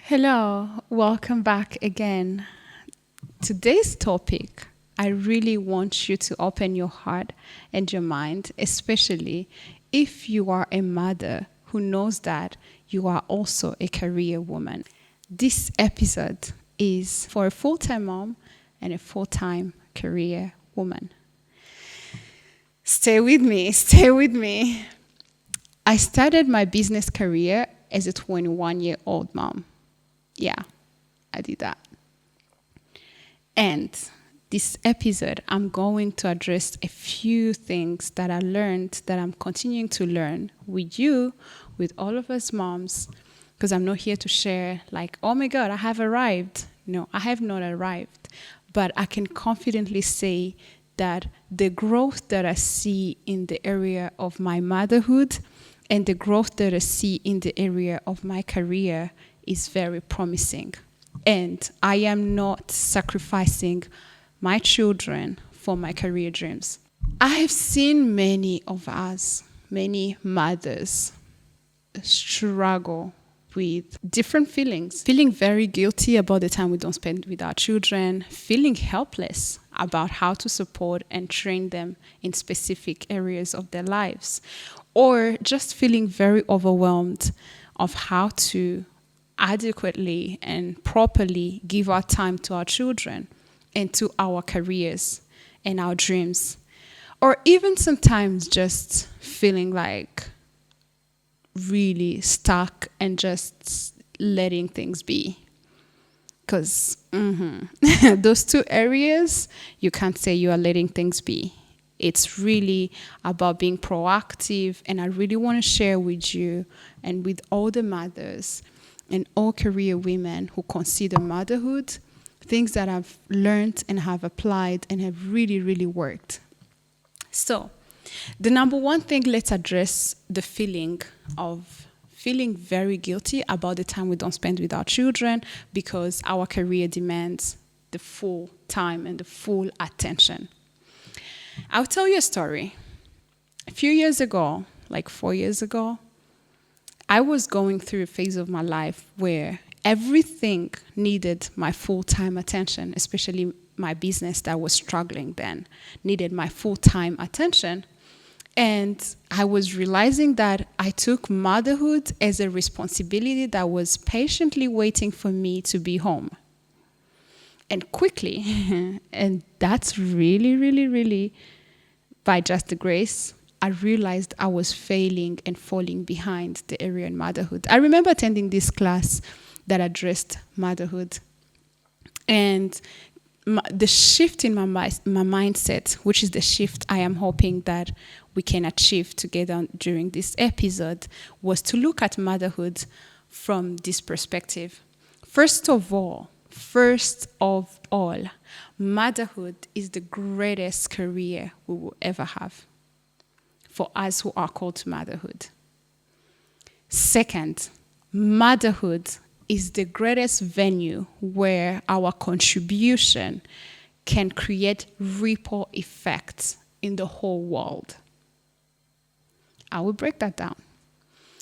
Hello, welcome back again. Today's topic, I really want you to open your heart and your mind, especially if you are a mother who knows that you are also a career woman. This episode is for a full-time mom and a full-time career woman. Stay with me, stay with me. I started my business career as a 21-year-old mom. Yeah, I did that. And this episode, I'm going to address a few things that I learned, that I'm continuing to learn with you, with all of us moms, because I'm not here to share like, oh my God, I have arrived. No, I have not arrived. But I can confidently say that the growth that I see in the area of my motherhood and the growth that I see in the area of my career is very promising. And I am not sacrificing my children for my career dreams. I have seen many of us, many mothers, struggle with different feelings. Feeling very guilty about the time we don't spend with our children, feeling helpless about how to support and train them in specific areas of their lives, or just feeling very overwhelmed of how to adequately and properly give our time to our children and to our careers and our dreams. Or even sometimes just feeling like really stuck and just letting things be. Because those two areas, you can't say you are letting things be. It's really about being proactive. And I really want to share with you and with all the mothers and all career women who consider motherhood, things that I've learned and have applied and have really, really worked. So, the number one thing, let's address the feeling of feeling very guilty about the time we don't spend with our children because our career demands the full time and the full attention. I'll tell you a story. A few years ago, like 4 years ago, I was going through a phase of my life where everything needed my full-time attention, especially my business that was struggling then, needed my full-time attention. And I was realizing that I took motherhood as a responsibility that was patiently waiting for me to be home. And quickly, and that's really, really, really by just the grace, I realized I was failing and falling behind the area in motherhood. I remember attending this class that addressed motherhood. And the shift in my mindset, which is the shift I am hoping that we can achieve together during this episode, was to look at motherhood from this perspective. First of all, motherhood is the greatest career we will ever have for us who are called to motherhood. Second, motherhood is the greatest venue where our contribution can create ripple effects in the whole world. I will break that down.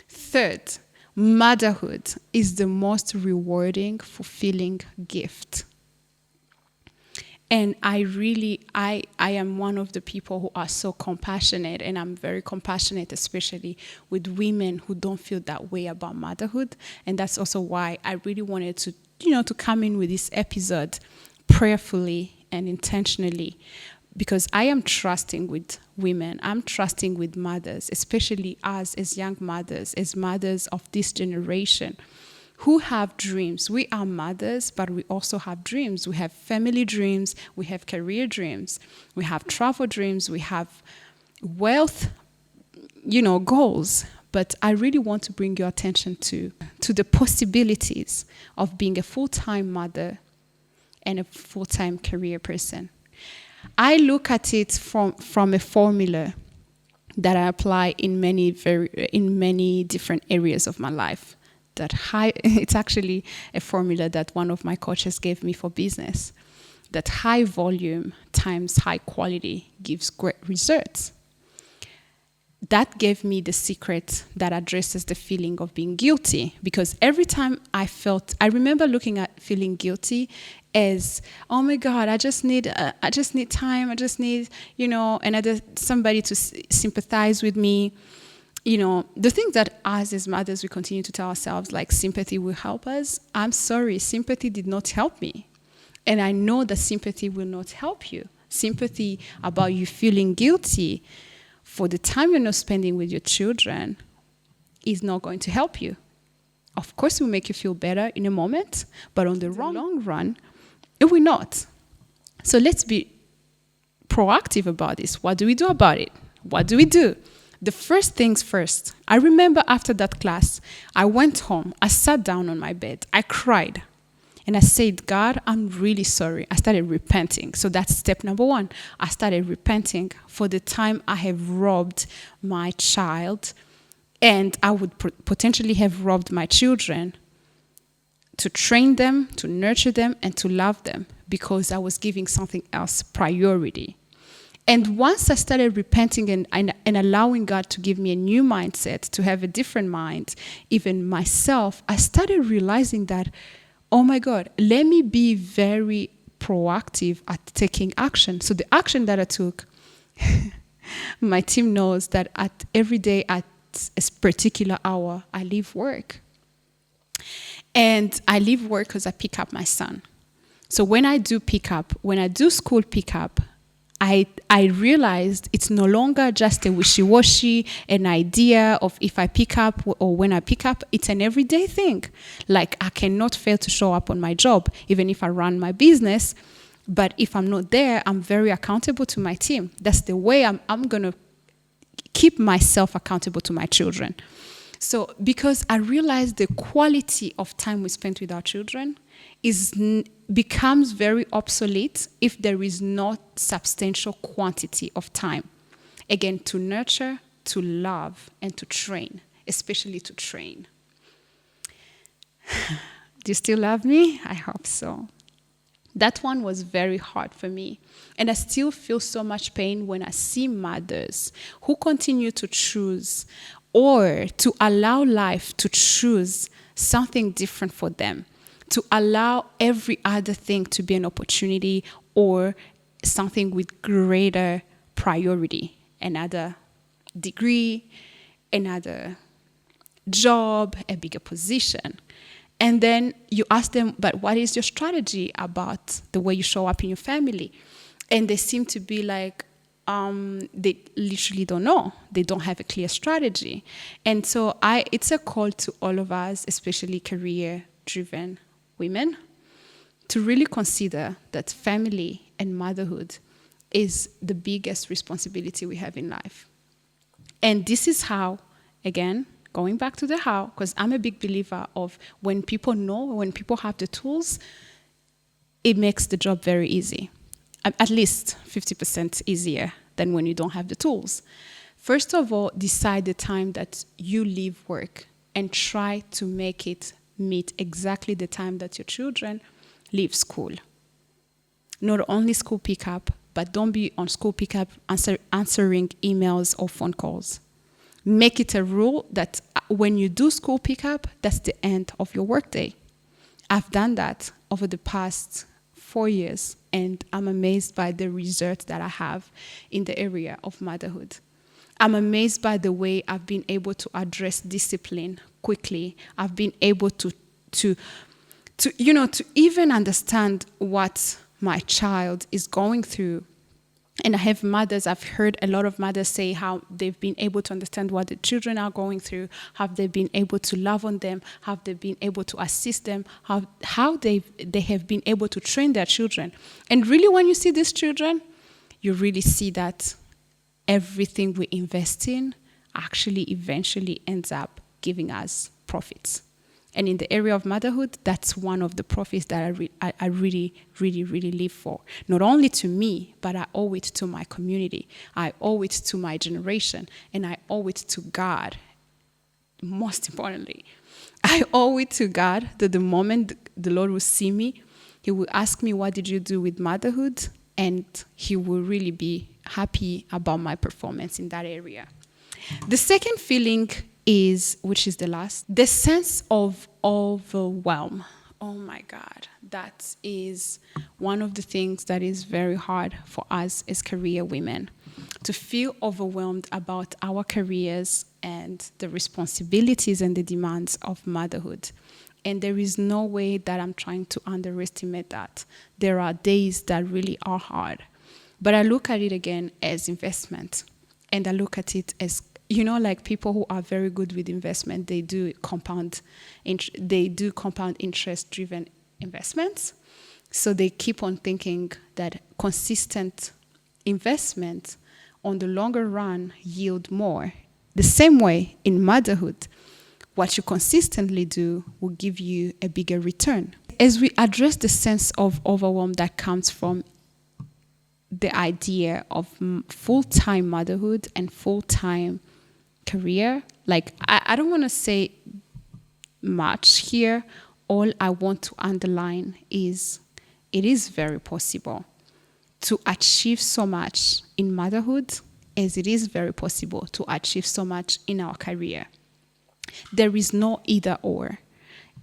Third, motherhood is the most rewarding, fulfilling gift. And I am one of the people who are so compassionate, and I'm very compassionate, especially with women who don't feel that way about motherhood. And that's also why I really wanted to come in with this episode prayerfully and intentionally, because I am trusting with women. I'm trusting with mothers, especially us as young mothers, as mothers of this generation, who have dreams. We are mothers, but we also have dreams. We have family dreams. We have career dreams. We have travel dreams. We have wealth, goals. But I really want to bring your attention to the possibilities of being a full-time mother and a full-time career person. I look at it from a formula that I apply in many different areas of my life. It's actually a formula that one of my coaches gave me for business, that high volume times high quality gives great results. that gave me the secret that addresses the feeling of being guilty. Because every time I remember looking at feeling guilty as, oh my God, I just need time. I just need, somebody to sympathize with me. The thing that us as mothers, we continue to tell ourselves, like, sympathy will help us. I'm sorry, sympathy did not help me. And I know that sympathy will not help you. Sympathy about you feeling guilty for the time you're not spending with your children is not going to help you. Of course, it will make you feel better in a moment, but on the long run, it will not. So let's be proactive about this. What do we do about it? What do we do? The first things first. I remember after that class, I went home. I sat down on my bed. I cried. And I said, God, I'm really sorry. I started repenting. So that's step number one. I started repenting for the time I have robbed my child, and I would potentially have robbed my children, to train them, to nurture them, and to love them, because I was giving something else priority. And once I started repenting and allowing God to give me a new mindset, to have a different mind, even myself, I started realizing that, oh my God, let me be very proactive at taking action. So the action that I took, my team knows that every day at a particular hour, I leave work. And I leave work because I pick up my son. So when I do school pickup, I realized it's no longer just a wishy-washy, an idea of if I pick up or when I pick up. It's an everyday thing. Like, I cannot fail to show up on my job, even if I run my business. But if I'm not there, I'm very accountable to my team. That's the way I'm going to keep myself accountable to my children. So because I realized the quality of time we spend with our children becomes very obsolete if there is not substantial quantity of time. Again, to nurture, to love, and to train, especially to train. Do you still love me? I hope so. That one was very hard for me. And I still feel so much pain when I see mothers who continue to choose or to allow life to choose something different for them, to allow every other thing to be an opportunity or something with greater priority, another degree, another job, a bigger position. And then you ask them, but what is your strategy about the way you show up in your family? And they seem to be like, they literally don't know. They don't have a clear strategy. And so it's a call to all of us, especially career-driven women, to really consider that family and motherhood is the biggest responsibility we have in life. And this is how, again, going back to the how, because I'm a big believer of when people know, when people have the tools, it makes the job very easy. At least 50% easier than when you don't have the tools. First of all, decide the time that you leave work and try to make it meet exactly the time that your children leave school. Not only school pickup, but don't be on school pickup answering emails or phone calls. Make it a rule that when you do school pickup, that's the end of your workday. I've done that over the past 4 years, and I'm amazed by the results that I have in the area of motherhood. I'm amazed by the way I've been able to address discipline quickly. I've been able to even understand what my child is going through. And I've heard a lot of mothers say how they've been able to understand what the children are going through, how they've been able to love on them, how they've been able to assist them, how they have been able to train their children. And really, when you see these children, you really see that everything we invest in actually eventually ends up giving us profits. And in the area of motherhood, that's one of the profits that I really, really, really live for. Not only to me, but I owe it to my community. I owe it to my generation. And I owe it to God. Most importantly, I owe it to God that the moment the Lord will see me, He will ask me, what did you do with motherhood? And He will really be happy about my performance in that area. The second feeling is, which is the last, the sense of overwhelm. Oh my God, that is one of the things that is very hard for us as career women, to feel overwhelmed about our careers and the responsibilities and the demands of motherhood. And there is no way that I'm trying to underestimate that. There are days that really are hard. But I look at it again as investment. And I look at it as, like people who are very good with investment, they do compound interest-driven investments. So they keep on thinking that consistent investment on the longer run yield more. The same way in motherhood, what you consistently do will give you a bigger return. As we address the sense of overwhelm that comes from the idea of full-time motherhood and full-time career, like I don't want to say much here. All I want to underline is it is very possible to achieve so much in motherhood as it is very possible to achieve so much in our career. There is no either or.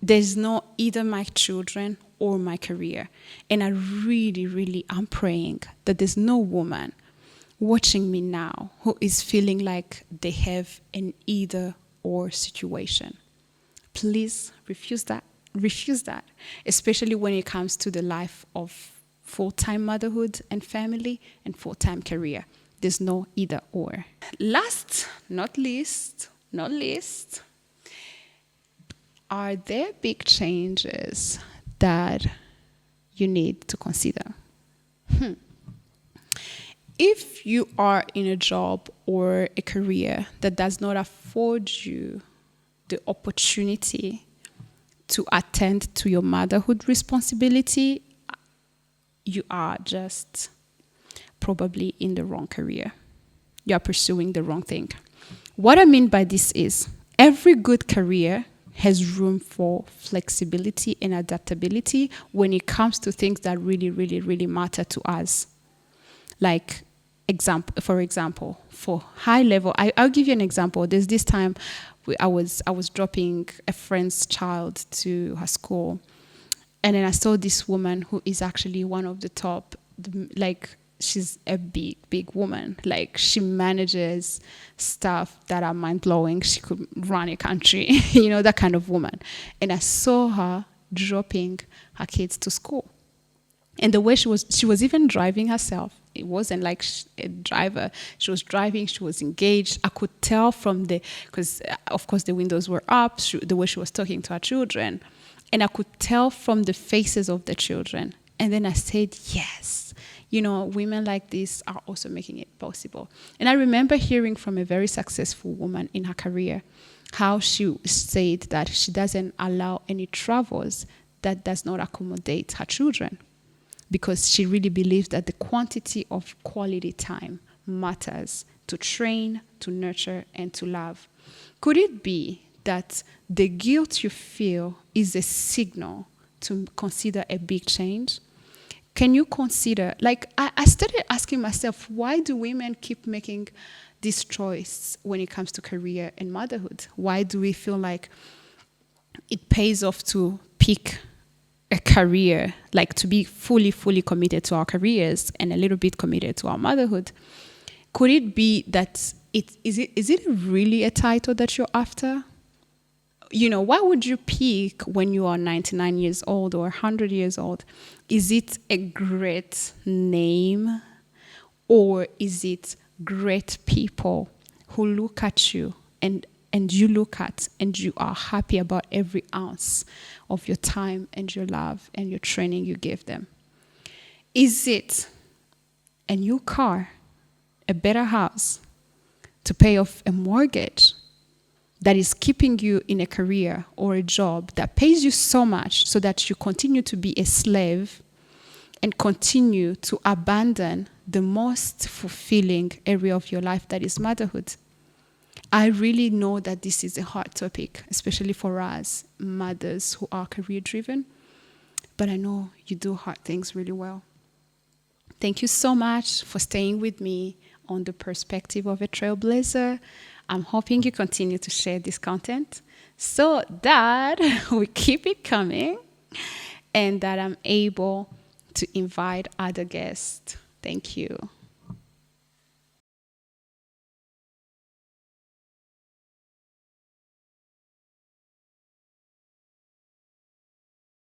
There's no either my children or my career. And I really, really am praying that there's no woman watching me now who is feeling like they have an either or situation. Please refuse that. Refuse that, especially when it comes to the life of full-time motherhood and family and full-time career. There's no either or. Last, not least, are there big changes that you need to consider? If you are in a job or a career that does not afford you the opportunity to attend to your motherhood responsibility, you are just probably in the wrong career. You are pursuing the wrong thing. What I mean by this is every good career has room for flexibility and adaptability when it comes to things that really, really, really matter to us. Like, for example, for high level, I'll give you an example. There's this time I was dropping a friend's child to her school, and then I saw this woman who is actually one of the top, like, she's a big woman. Like, she manages stuff that are mind-blowing. She could run a country, that kind of woman. And I saw her dropping her kids to school. And the way she was even driving herself. It wasn't like a driver. She was driving. She was engaged. I could tell because of course the windows were up, the way she was talking to her children. And I could tell from the faces of the children. And then I said, yes, women like this are also making it possible. And I remember hearing from a very successful woman in her career how she said that she doesn't allow any travels that does not accommodate her children, because she really believes that the quantity of quality time matters to train, to nurture, and to love. Could it be that the guilt you feel is a signal to consider a big change? Can you consider, I started asking myself, why do women keep making this choice when it comes to career and motherhood? Why do we feel like it pays off to pick a career, like to be fully committed to our careers and a little bit committed to our motherhood? Could it be that is it really a title that you're after? Why would you pick when you are 99 years old or 100 years old? Is it a great name, or is it great people who look at you and you look at and you are happy about every ounce of your time and your love and your training you give them? Is it a new car, a better house, to pay off a mortgage that is keeping you in a career or a job that pays you so much so that you continue to be a slave and continue to abandon the most fulfilling area of your life, that is motherhood? I really know that this is a hard topic, especially for us mothers who are career-driven, but I know you do hard things really well. Thank you so much for staying with me on the perspective of a trailblazer. I'm hoping you continue to share this content so that we keep it coming and that I'm able to invite other guests. Thank you.